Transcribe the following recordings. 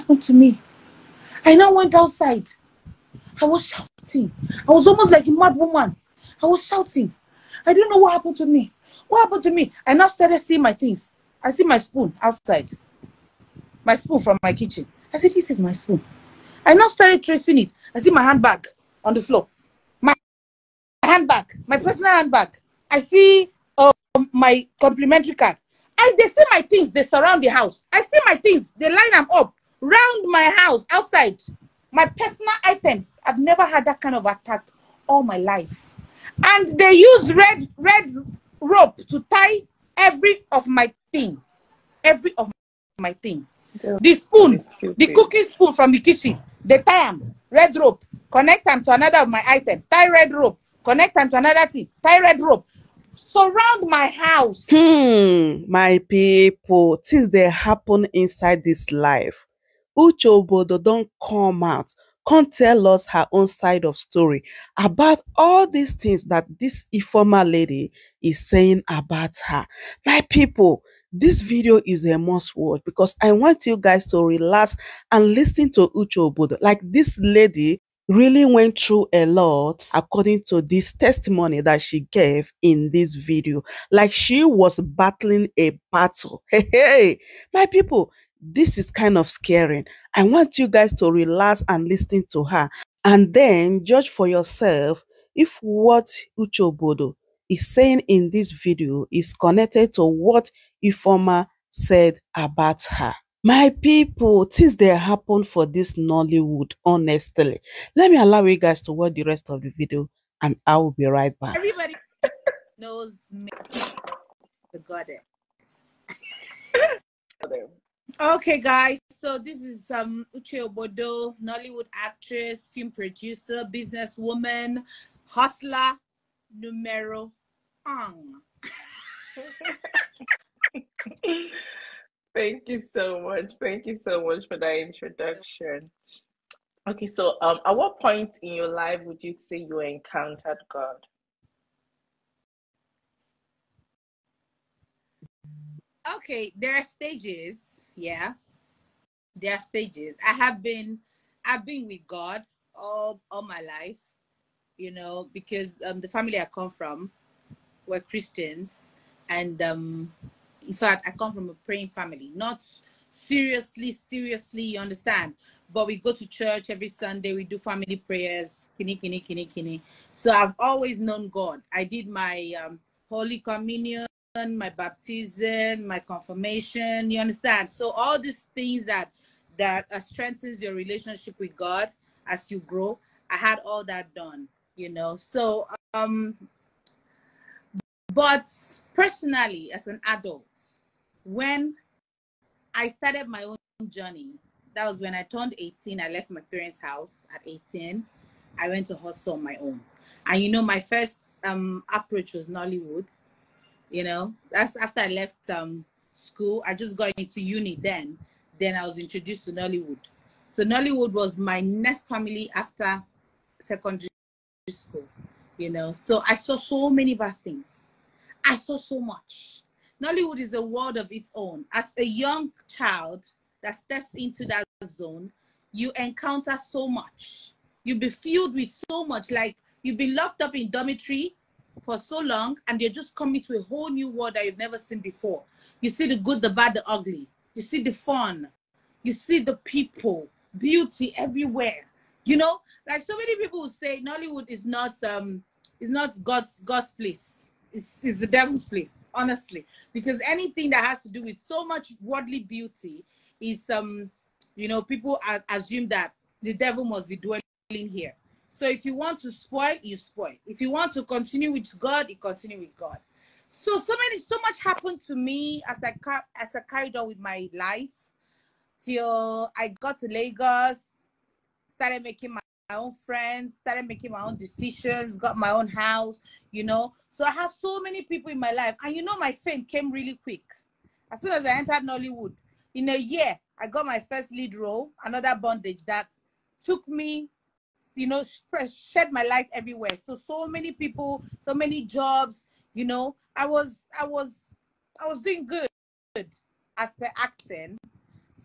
happened to me? I now went outside. I was shouting. I was almost like a mad woman. I was shouting. I don't know what happened to me. What happened to me? I now started seeing my things. I see my spoon outside. My spoon from my kitchen. I said, this is my spoon. I now started tracing it. I see my handbag on the floor. My handbag, my personal handbag. I see my complimentary card. They see my things. They surround the house. I see my things. They line them up round my house outside. My personal items. I've never had that kind of attack all my life. And they use red rope to tie every of my thing. Every of my thing. The spoon, the cooking spoon from the kitchen. They tie them. Red rope. Connect them to another of my item. Tie red rope. Connect them to another thing. Tie red rope. Surround my house. My people, things they happen inside this life. Uche Ogbodo don't come out, can't tell us her own side of story about all these things that this informal lady is saying about her. My people, this video is a must watch because I want you guys to relax and listen to Uche Ogbodo. Like, this lady really went through a lot according to this testimony that she gave in this video. Like, she was battling a battle. Hey, my people, this is kind of scaring. I want you guys to relax and listen to her and then judge for yourself if what Uche Ogbodo is saying in this video is connected to what Ifeoma said about her. My people, things they happen for this Nollywood, honestly. Let me allow you guys to watch the rest of the video and I will be right back. Everybody knows me, the goddess. Okay, guys, so this is Uche Ogbodo, Nollywood actress, film producer, businesswoman, hustler, numero un. Thank you so much. Thank you so much for that introduction. Okay, so at what point in your life would you say you encountered God? Okay, there are stages. Yeah, there are stages. I've been with God all my life, you know, because the family I come from were Christians, and in fact I come from a praying family. Not seriously, you understand, but we go to church every Sunday. We do family prayers, kini. So I've always known God. I did my Holy Communion, my baptism, my confirmation, you understand? So all these things that strengthens your relationship with God as you grow, I had all that done, you know. So but personally, as an adult, when I started my own journey, that was when I turned 18. I left my parents' house at 18. I went to hustle on my own. And you know, my first approach was Nollywood. You know, that's after I left school. I just got into uni then. Then I was introduced to Nollywood. So Nollywood was my next family after secondary school. You know, so I saw so many bad things. I saw so much. Nollywood is a world of its own. As a young child that steps into that zone, you encounter so much. You'll be filled with so much. Like, you've been locked up in dormitory for so long, and you're just coming to a whole new world that you've never seen before. You see the good, the bad, the ugly. You see the fun. You see the people, beauty everywhere. You know, like so many people will say Nollywood is not God's place. It's the devil's place, honestly, because anything that has to do with so much worldly beauty is you know, people assume that the devil must be dwelling here. So if you want to spoil, you spoil. If you want to continue with God, you continue with God. So much happened to me as I carried on with my life till I got to Lagos, started making my own friends, started making my own decisions, got my own house, you know. So I have so many people in my life. And you know, my fame came really quick. As soon as I entered Nollywood, in a year, I got my first lead role, another bondage that took me, you know, shed my light everywhere. So many people, so many jobs, you know. I was doing good as per acting.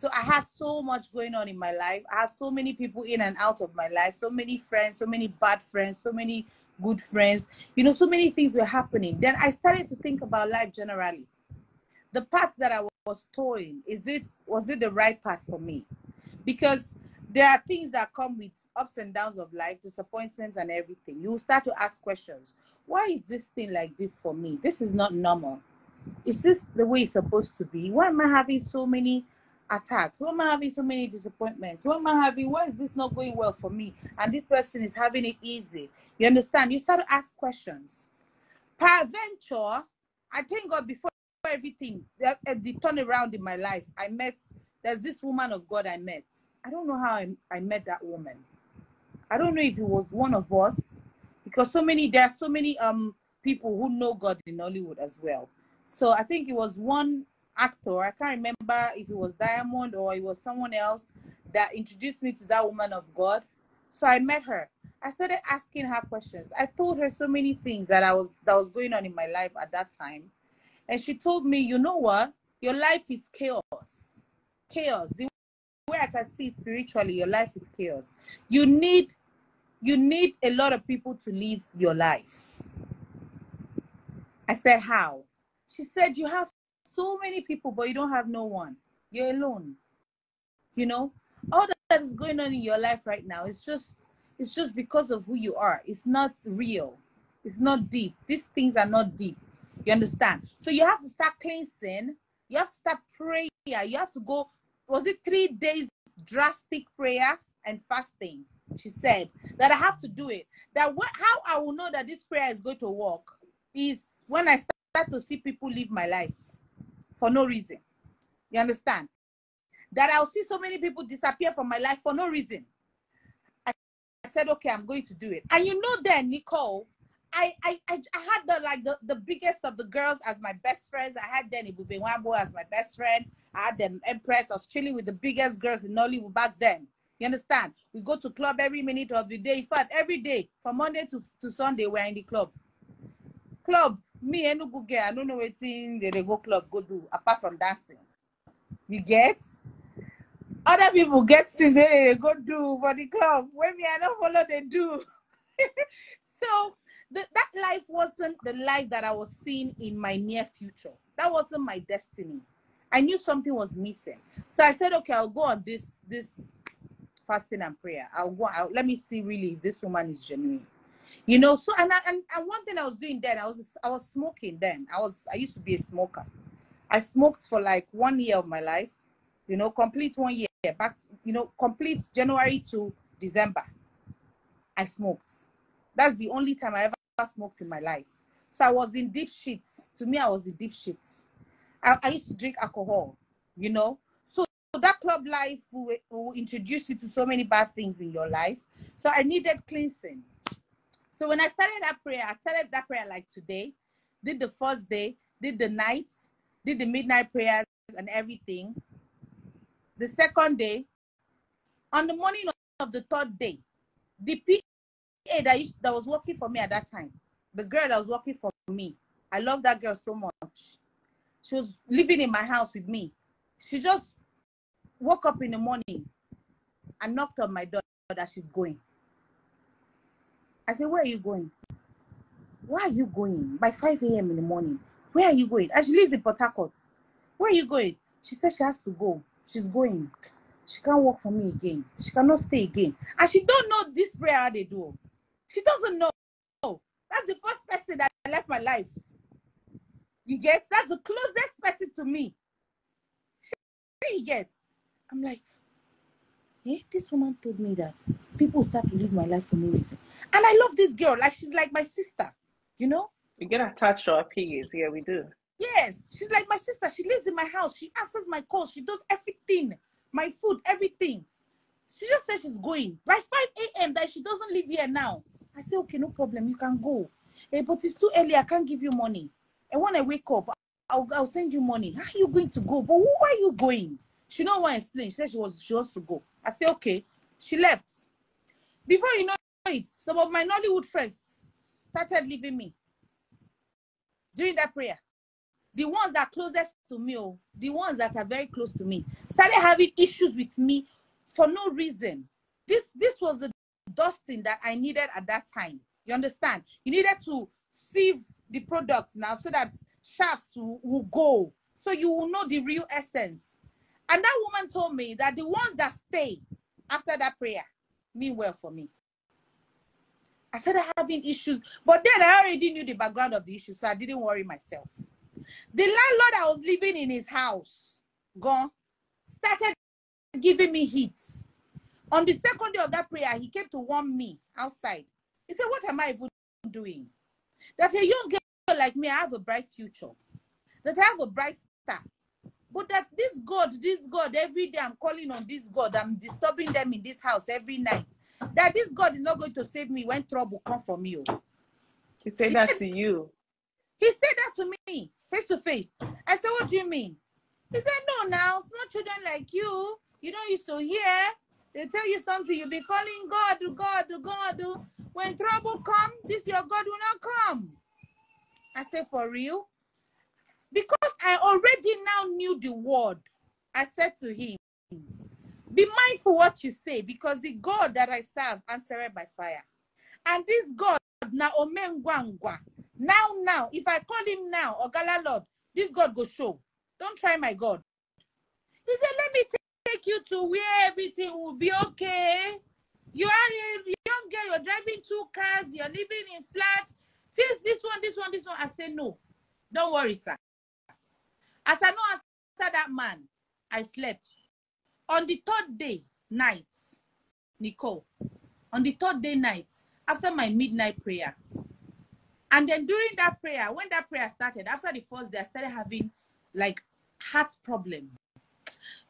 So I had so much going on in my life. I had so many people in and out of my life, so many friends, so many bad friends, so many good friends. You know, so many things were happening. Then I started to think about life generally. The path that I was towing, was it the right path for me? Because there are things that come with ups and downs of life, disappointments and everything. You start to ask questions. Why is this thing like this for me? This is not normal. Is this the way it's supposed to be? Why am I having so many attacks? Why am I having so many disappointments? Why is this not going well for me? And this person is having it easy. You understand? You start to ask questions. Peradventure, I thank God before everything, the turnaround in my life, there's this woman of God I met. I don't know how I met that woman. I don't know if it was one of us, because there are so many people who know God in Hollywood as well. So I think it was one actor. I can't remember if it was Diamond or it was someone else that introduced me to that woman of God. So I met her. I started asking her questions. I told her so many things that was going on in my life at that time. And she told me, you know what? Your life is chaos. Chaos. The way I can see spiritually, your life is chaos. You need a lot of people to live your life. I said, how? She said, you have so many people, but you don't have no one. You're alone. You know, all that is going on in your life right now is just because of who you are. It's not real. It's not deep. These things are not deep. You understand? So you have to start cleansing. You have to start prayer. You have to go, was it 3 days drastic prayer and fasting? She said that I have to do it. How I will know that this prayer is going to work is when I start to see people live my life for no reason. You understand? That I'll see so many people disappear from my life for no reason. I said, okay, I'm going to do it. And you know then, Nicole, I had the biggest of the girls as my best friends. I had then Ibube Wambo as my best friend. I had them Empress. I was chilling with the biggest girls in Hollywood back then. You understand? We go to club every minute of the day. In fact, every day from Monday to Sunday, we're in the club. Me and Ugu girl, I don't know what thing they go club go do apart from dancing. You get? Other people get things they go do for the club. When me I don't follow, they do. So that life wasn't the life that I was seeing in my near future. That wasn't my destiny. I knew something was missing. So I said, okay, I'll go on this fasting and prayer. Let me see really if this woman is genuine. You know, so and one thing I was doing then, I was smoking then. I used to be a smoker. I smoked for like 1 year of my life, you know, complete 1 year. Back, you know, complete January to December. I smoked. That's the only time I ever smoked in my life. So I was in deep shits. To me, I was in deep shits. I used to drink alcohol, you know. So that club life will introduce you to so many bad things in your life. So I needed cleansing. So when I started that prayer like today, did the first day, did the night, did the midnight prayers and everything. The second day, on the morning of the third day, the PA that was working for me at that time, the girl that was working for me, I love that girl so much. She was living in my house with me. She just woke up in the morning and knocked on my door that she's going. I said, where are you going? Where are you going? By 5 a.m. in the morning. Where are you going? And she lives in Port Harcourt. Where are you going? She said she has to go. She's going. She can't work for me again. She cannot stay again. And she don't know this prayer how they do. She doesn't know. That's the first person that left my life. You get? That's the closest person to me. You get? I'm like, this woman told me that people start to live my life for no reason. And I love this girl. Like, she's like my sister. You know? We get attached to our PAs. Yeah, we do. Yes, she's like my sister. She lives in my house. She answers my calls. She does everything. My food, everything. She just said she's going. By 5 a.m. that she doesn't live here now. I say, okay, no problem. You can go. But it's too early. I can't give you money. And when I wake up, I'll send you money. How are you going to go? But who are you going? She don't want to explain. She said she wants to go. I say, okay. She left. Before you know it, some of my Nollywood friends started leaving me during that prayer. the ones that are closest to me, the ones that are very close to me, started having issues with me for no reason. This was the dusting that I needed at that time. You understand? You needed to sieve the products now so that shafts will go, so you will know the real essence. And that woman told me that the ones that stay after that prayer mean well for me. I started having issues, but then I already knew the background of the issue, so I didn't worry myself. The landlord I was living in his house, gone, started giving me hits. On the second day of that prayer, he came to warn me outside. He said, what am I even doing? That a young girl like me, I have a bright future. That I have a bright star. But that this God, every day I'm calling on this God, I'm disturbing them in this house every night. That this God is not going to save me when trouble comes from you. He said that to you? He said that to me, face to face. I said, what do you mean? He said, no, now, small children like you don't used to hear. They tell you something, you'll be calling God, God, God. When trouble comes, this your God will not come. I said, for real? Because I already now knew the word, I said to him, be mindful what you say, because the God that I serve answered by fire. And this God, now, if I call him now, Ogala Lord, this God go show. Don't try my God. He said, let me take you to where everything will be okay. You are a young girl, you're driving 2 cars, you're living in flats. This one. I said, no, don't worry, sir. As I know, after that man, I slept. On the 3rd day night, Nicole, on the 3rd day night, after my midnight prayer, and then during that prayer, when that prayer started, after the 1st day, I started having like heart problem.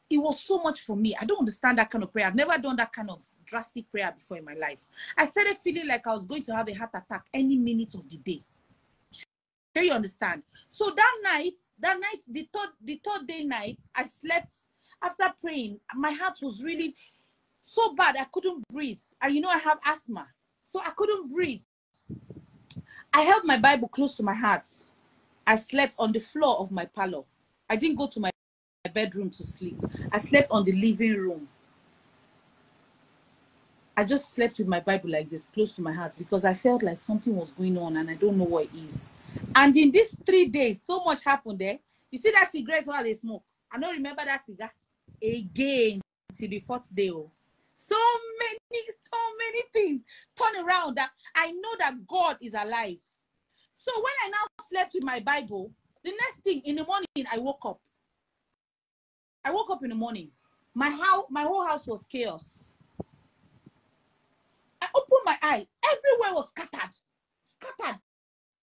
It was so much for me. I don't understand that kind of prayer. I've never done that kind of drastic prayer before in my life. I started feeling like I was going to have a heart attack any minute of the day. Do you understand? So that night, the third day night, I slept after praying. My heart was really so bad. I couldn't breathe. And you know, I have asthma. So I couldn't breathe. I held my Bible close to my heart. I slept on the floor of my parlor. I didn't go to my bedroom to sleep. I slept on the living room. I just slept with my Bible like this, close to my heart, because I felt like something was going on and I don't know what it is. And in these 3 days, so much happened there. You see that cigarette while they smoke? I don't remember that cigar again till the 4th day. Oh. So many things turn around that I know that God is alive. So when I now slept with my Bible, the next thing in the morning, I woke up. I woke up in the morning. My whole house was chaos. I opened my eye. Everywhere was scattered.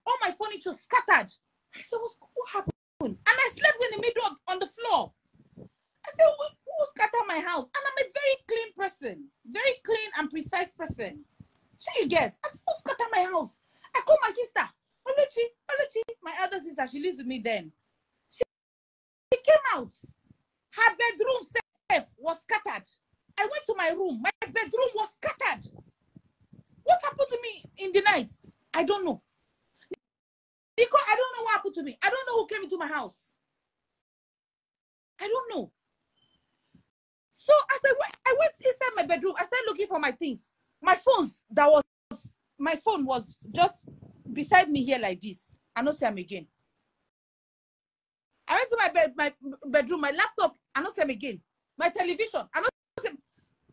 All my furniture scattered. I said, what happened? And I slept in the middle on the floor. I said, who scattered my house? And I'm a very clean person. Very clean and precise person. So you get, I said, who scattered my house? I called my sister. Oluchi, my elder sister, she lives with me then. She came out. Her bedroom safe was scattered. I went to my room. My bedroom was scattered. What happened to me in the night? I don't know. Because I don't know what happened to me. I don't know who came into my house. I don't know. So I went inside my bedroom. I started looking for my things. My phone was just beside me here like this. I don't see them again. I went to my bedroom, my laptop, I don't see them again. My television, I don't see them.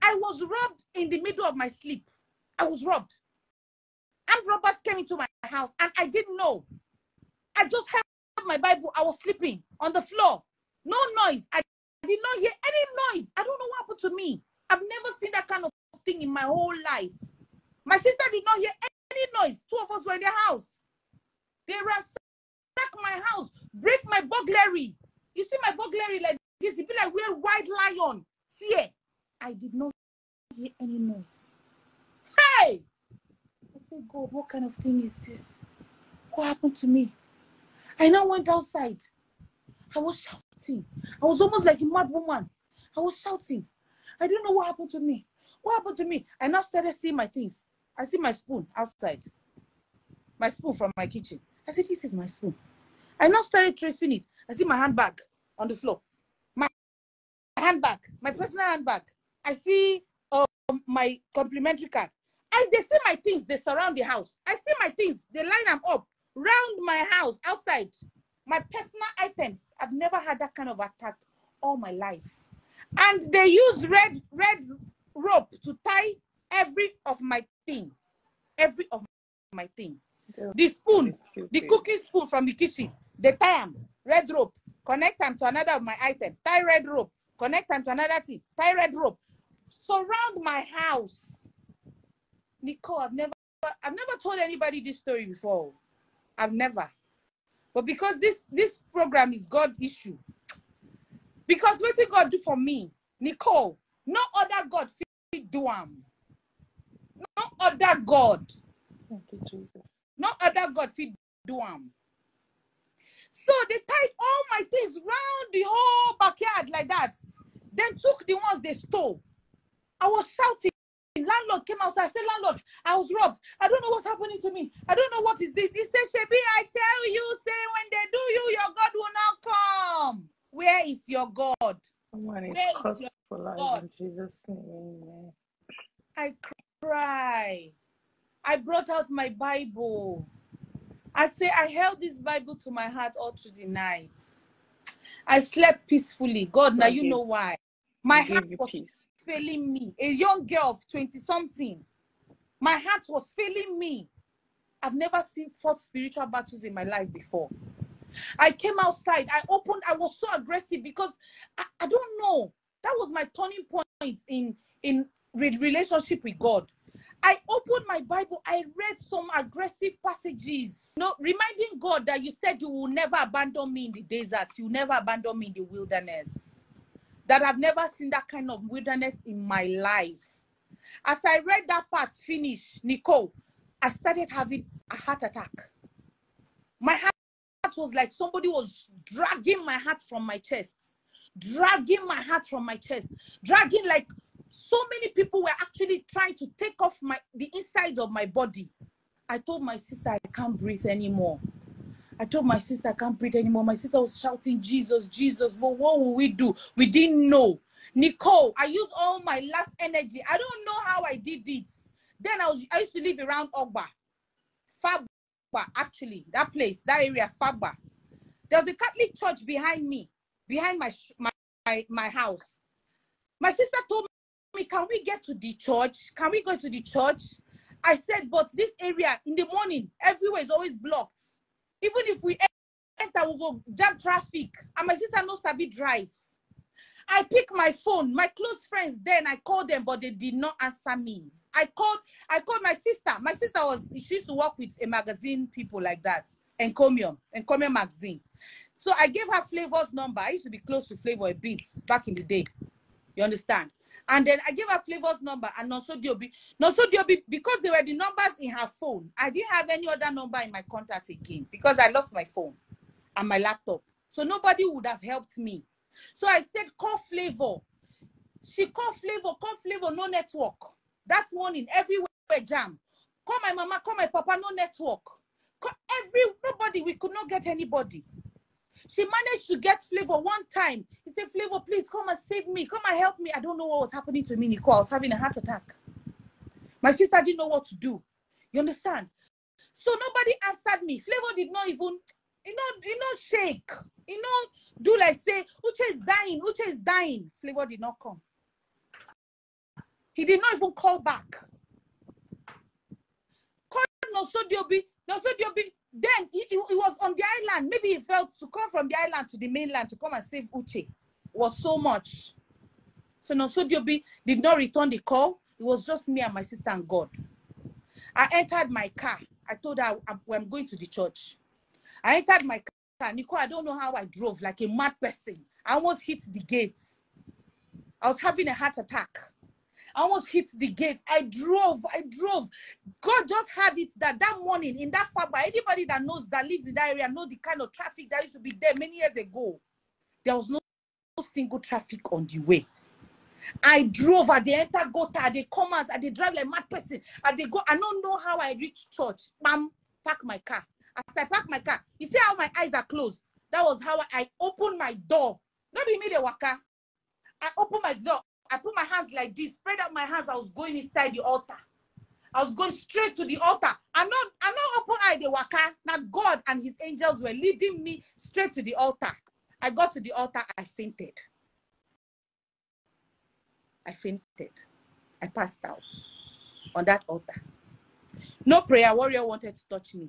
I was robbed in the middle of my sleep. I was robbed. Armed robbers came into my house and I didn't know. I just had my Bible. I was sleeping on the floor. No noise. I did not hear any noise. I don't know what happened to me. I've never seen that kind of thing in my whole life. My sister did not hear any noise. 2 of us were in the house. They ransack my house, break my burglary. You see my burglary like this, it be like we're white lion. Fear. I did not hear any noise. Hey! I said, God, what kind of thing is this? What happened to me? I now went outside. I was shouting. I was almost like a mad woman. I was shouting. I didn't know what happened to me. What happened to me? I now started seeing my things. I see my spoon outside. My spoon from my kitchen. I said, this is my spoon. I now started tracing it. I see my handbag on the floor. My handbag, my personal handbag. I see my complimentary card. They see my things, they surround the house. I see my things, they line them up round my house, outside. My personal items. I've never had that kind of attack all my life. And they use red rope to tie every of my thing. Every of my thing. The spoon, the cooking spoon from the kitchen, they tie them, red rope, connect them to another of my item, tie red rope, connect them to another thing, tie red rope, surround my house. Nicole, I've never told anybody this story before. I've never. But because this program is God issue. Because what did God do for me? Nicole, no other God fit do am. No other God. Thank you, Jesus. No other God fit do am. So they tied all my things round the whole backyard like that. Then took the ones they stole. I was shouting. Landlord came outside. I said, landlord, I was robbed. I don't know what's happening to me. I don't know what is this. He said, Shebi, I tell you, say when they do you, your God will not come. Where is your God? Someone is Where cursed is your for life God? in Jesus' name. Amen. I cry. I brought out my Bible. I say, I held this Bible to my heart all through the night. I slept peacefully. God, now you know why. My heart was failing me. A young girl of 20-something. My heart was failing me. I've never fought spiritual battles in my life before. I came outside. I was so aggressive because I don't know. That was my turning point in relationship with God. I opened my Bible. I read some aggressive passages. Reminding God that you said you will never abandon me in the desert. You will never abandon me in the wilderness. That I've never seen that kind of wilderness in my life. As I read that part finish, Nicole, I started having a heart attack. My heart was like somebody was dragging my heart from my chest. Dragging my heart from my chest. Dragging like so many people were actually trying to take off the inside of my body. I told my sister I can't breathe anymore. I told my sister I can't breathe anymore. My sister was shouting, Jesus, Jesus. But what will we do? We didn't know. Nicole, I used all my last energy. I don't know how I did it. Then I used to live around Ogbodo. Fagba, actually. That place, that area, Fagba. There was a Catholic church behind me, behind my house. My sister told me, can we get to the church? Can we go to the church? I said, but this area, in the morning, everywhere is always blocked. Even if we enter, we'll go jam traffic. And my sister knows Sabi drive. I pick my phone. My close friends then, I called them, but they did not answer me. I called my sister. My sister she used to work with a magazine people like that. Encomium magazine. So I gave her Flavor's number. I used to be close to Flavor a bit back in the day. You understand? And then I gave her Flavor's number and Nonso Diobi, because they were the numbers in her phone. I didn't have any other number in my contact again because I lost my phone and my laptop. So nobody would have helped me. So I said, call Flavor. She called Flavor, no network. That morning, everywhere jam. Call my mama, call my papa, no network. Nobody, we could not get anybody. She managed to get Flavor one time. He said, Flavor, please come and save me. Come and help me. I don't know what was happening to me, Nicole. I was having a heart attack. My sister didn't know what to do. You understand? So nobody answered me. Flavor did not even, shake. Do like say, Uche is dying. Uche is dying. Flavor did not come. He did not even call back. Called Nonso Diobi. Then he was on the island. Maybe he felt to come from the island to the mainland to come and save Uche. It was so much. So Nonso Diobi did not return the call. It was just me and my sister and God. I entered my car. I told her I'm going to the church. I entered my car. Nicole, I don't know how I drove like a mad person. I almost hit the gates. I was having a heart attack. I almost hit the gate. I drove. God just had it that morning in that Fagba. Anybody that lives in that area knows the kind of traffic that used to be there many years ago. There was no single traffic on the way. I drove and they enter Gota, they come out and they drive like mad person. And they go. I don't know how I reached church. Bam, park my car. As I park my car, you see how my eyes are closed? That was how I opened my door. Not be me the waka. I opened my door. I put my hands like this, spread out my hands. I was going inside the altar. I was going straight to the altar. I'm not open eye the waka. Now God and his angels were leading me straight to the altar. I got to the altar. I fainted. I passed out on that altar. No prayer warrior wanted to touch me.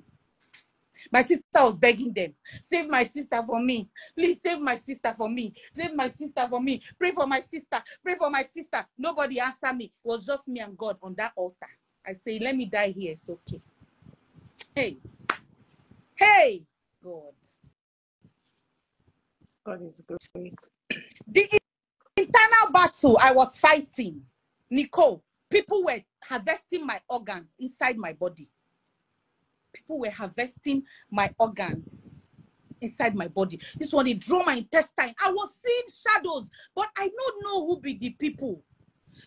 My sister was begging them, save my sister for me. Please save my sister for me. Save my sister for me. Pray for my sister. Pray for my sister. Nobody answered me. It was just me and God on that altar. I say, let me die here. It's okay. Hey, God. God is great. The internal battle I was fighting, Nicole, people were harvesting my organs inside my body. People were harvesting my organs inside my body. This one, they draw my intestine. I was seeing shadows, but I don't know who be the people.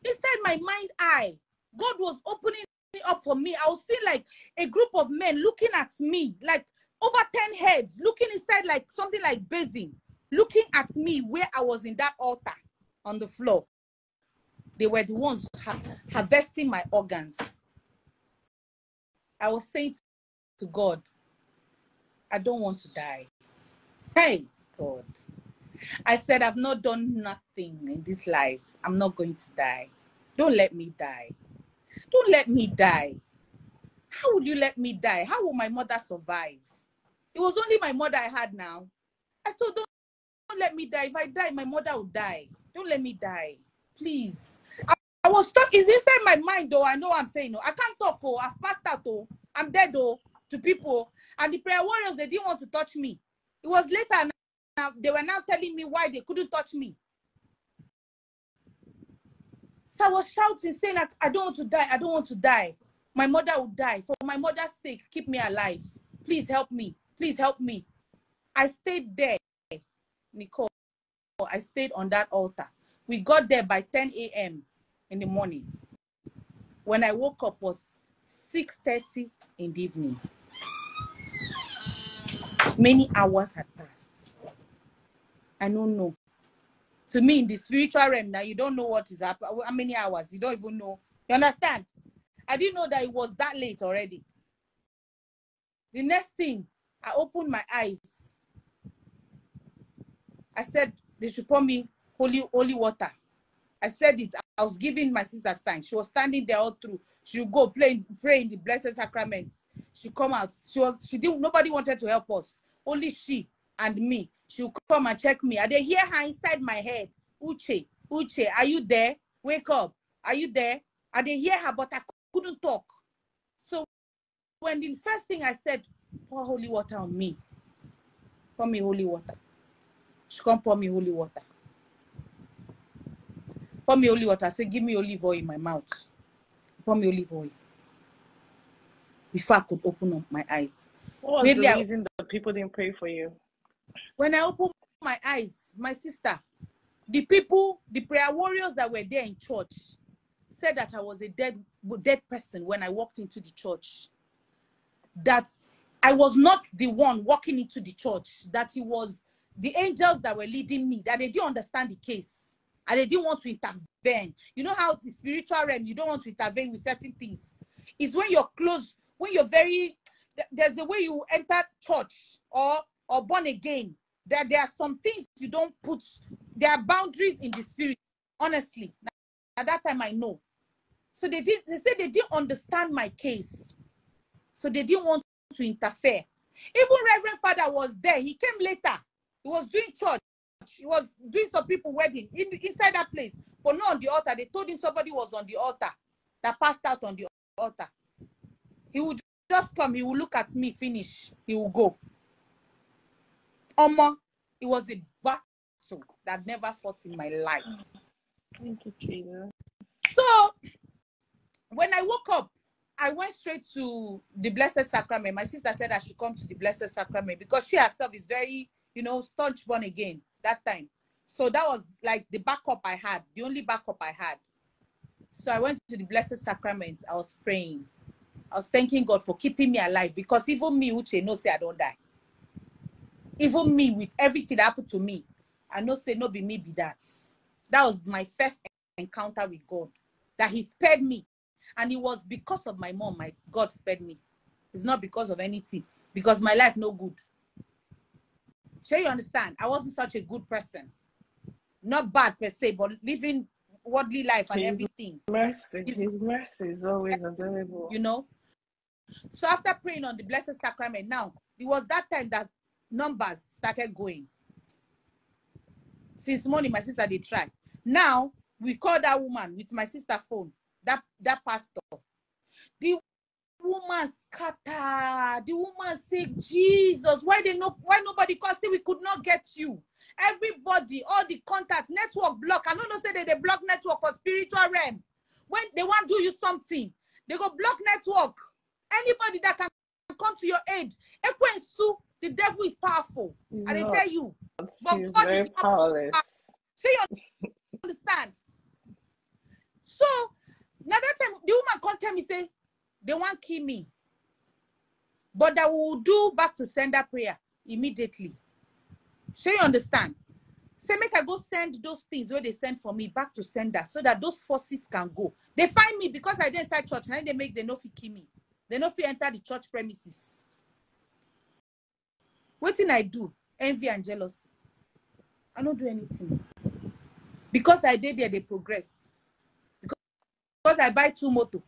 Inside my mind eye, God was opening it up for me. I was seeing like a group of men looking at me, like over 10 heads, looking inside like something like basin, looking at me where I was in that altar on the floor. They were the ones harvesting my organs. I was saying to God, I don't want to die. Hey, God. I said, I've not done nothing in this life. I'm not going to die. Don't let me die. Don't let me die. How would you let me die? How will my mother survive? It was only my mother I had now. I told, don't let me die. If I die, my mother will die. Don't let me die. Please. I was stuck. It's inside my mind, though. I know what I'm saying. No, I can't talk. Oh, I've passed out. Oh, I'm dead. Oh, to people. And the prayer warriors, they didn't want to touch me. It was later. Now they were now telling me why they couldn't touch me. So I was shouting, saying that I don't want to die. I don't want to die. My mother will die. For my mother's sake, keep me alive. Please help me. Please help me. I stayed there, Nicole. I stayed on that altar. We got there by 10 a.m. in the morning. When I woke up was 6:30 in the evening. Many hours had passed. I don't know. To me, in the spiritual realm, now you don't know what is happening. How many hours? You don't even know. You understand? I didn't know that it was that late already. The next thing, I opened my eyes. I said, they should pour me holy water. I said it. I was giving my sister sign. She was standing there all through. She would go pray in the Blessed Sacraments. She come out. Nobody wanted to help us. Only she and me. She would come and check me. And they hear her inside my head. Uche, are you there? Wake up. Are you there? And they hear her, but I couldn't talk. So when the first thing I said, pour holy water on me. Pour me holy water. She come pour me holy water. Pour me holy water. I said, give me olive oil in my mouth. Pour me olive oil. Before I could open up my eyes. What was the reason that people didn't pray for you? When I opened my eyes, my sister, the people, the prayer warriors that were there in church said that I was a dead person when I walked into the church. That I was not the one walking into the church. That it was the angels that were leading me. That they didn't understand the case. And they didn't want to intervene. You know how the spiritual realm, you don't want to intervene with certain things. It's when you're close, when you're there's a way you enter church or born again. There are some things you don't put, there are boundaries in the spirit, honestly. At that time, I know. So they said they didn't understand my case. So they didn't want to interfere. Even Reverend Father was there. He came later. He was doing church. He was doing some people wedding inside that place, but not on the altar. They told him somebody was on the altar that passed out on the altar. He would just come. He would look at me, finish. He will go. It was a battle that I've never fought in my life. Thank you, Jesus. So when I woke up, I went straight to the Blessed Sacrament. My sister said I should come to the Blessed Sacrament because she herself is very, staunch born again that time. So that was like the backup I had, the only backup I had. So I went to the Blessed Sacrament. I was praying. I was thanking God for keeping me alive, because even me, Uche, no say I don't die. Even me, with everything that happened to me, I know say no be me be that. That was my first encounter with God, that he spared me. And it was because of my mom, my God spared me. It's not because of anything, because my life no good. Sure, you understand? I wasn't such a good person. Not bad per se, but living worldly life and everything. His mercy is always available. You know? So after praying on the Blessed Sacrament, now, it was that time that numbers started going. Since morning, my sister did try. Now, we call that woman with my sister's phone, that pastor. The woman scatter. The woman say, Jesus, why nobody call? Say we could not get you. Everybody, all the contacts, network block. I don't know say they block network for spiritual realm. When they want to do you something, they go block network. Anybody that can come to your aid. The devil is powerful. I didn't tell you. But he's God very powerless. So you understand? So now that time the woman come tell me, say, they want kill me. But that we will do back to sender prayer immediately. So you understand? Say, make I go send those things where they send for me back to sender, so that those forces can go. They find me because I did inside church, and they no fit kill me. They no fit enter the church premises. What thing I do? Envy and jealousy. I don't do anything. Because I did there, they progress. Because I buy 2 motor.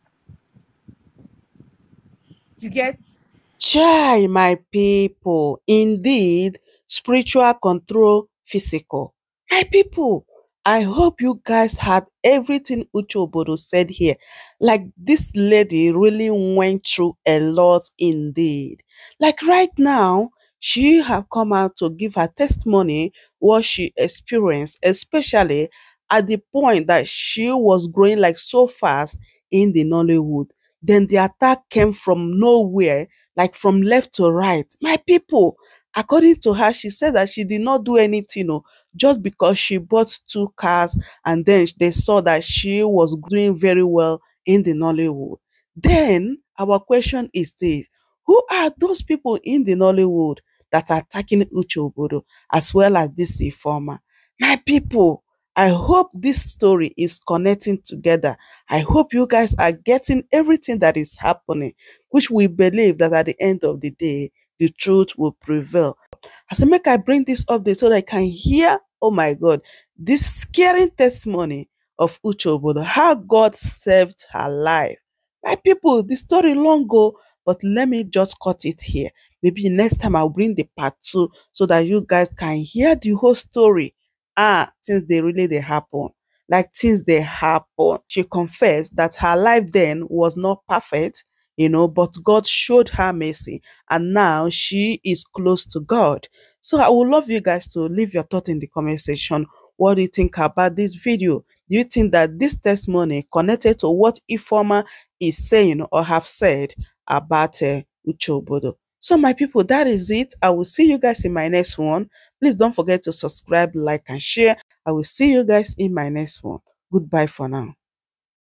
You get? Chai, my people, indeed, spiritual control physical. My people, I hope you guys had everything Uche Ogbodo said here. Like, this lady really went through a lot indeed. Like right now, she have come out to give her testimony what she experienced, especially at the point that she was growing like so fast in the Nollywood. Then the attack came from nowhere, like from left to right. My people, according to her, she said that she did not do anything, just because she bought 2 cars and then they saw that she was doing very well in the Nollywood. Then our question is this: who are those people in the Nollywood that are attacking Uche Ogbodo as well as this informer? My people, I hope this story is connecting together. I hope you guys are getting everything that is happening, which we believe that at the end of the day, the truth will prevail. I say, make I bring this update so that I can hear, oh my God, this scaring testimony of Uche Ogbodo, how God saved her life. My people, the story long go, but let me just cut it here. Maybe next time I'll bring the part 2 so that you guys can hear the whole story. Things they happen. Like things they happen. She confessed that her life then was not perfect, but God showed her mercy, and now she is close to God. So I would love you guys to leave your thought in the comment section. What do you think about this video? Do you think that this testimony connected to what Ifeoma is saying or have said about Uche Ogbodo? So my people, that is it. I will see you guys in my next one. Please don't forget to subscribe, like, and share. I will see you guys in my next one. Goodbye for now.